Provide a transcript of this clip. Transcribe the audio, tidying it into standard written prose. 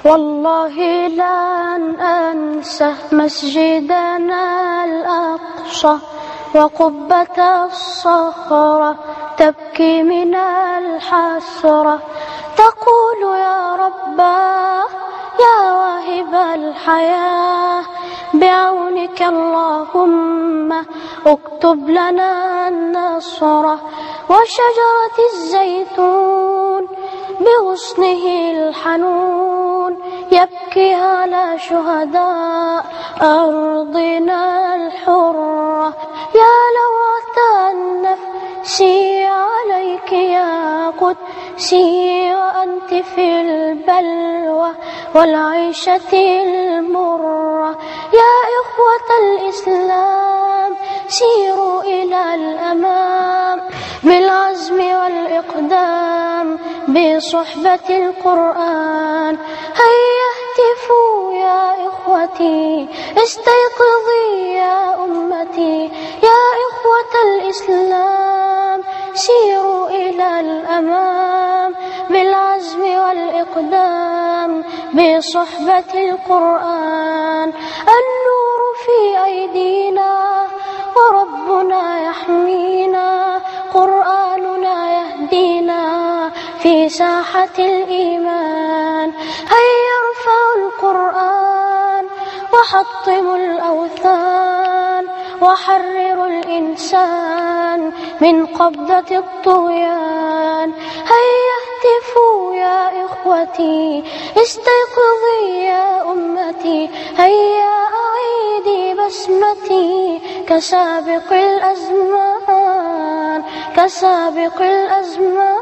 والله لن أنسى مسجدنا الأقصى وقبة الصخرة تبكي من الحسرة، تقول يا رباه يا واهب الحياة، بعونك اللهم اكتب لنا النصر. وشجرة الزيتون بغصنه الحنون يبكي على شهداء أرضنا الحرة. يا لوعة النفس عليك يا قدسي، وأنت في البلوى والعيشة المرة. يا إخوة الإسلام سيروا إلى الأمام بالعزم والإقدام بصحبة القرآن. هيا اهتفوا يا إخوتي، استيقظي يا أمتي. يا إخوة الإسلام سيروا إلى الأمام بالعزم والإقدام بصحبة القرآن. النور في أيدينا وربنا يحمينا، قرآننا يهدينا في ساحة الإيمان. هيا ارفعوا القرآن وحطموا الأوثان، وحرروا الإنسان من قبضة الطغيان. هيا اهتفوا يا إخوتي، استيقظي يا أمتي. هيا أعيدي بسمتي كسابق الأزمان، كسابق الأزمان.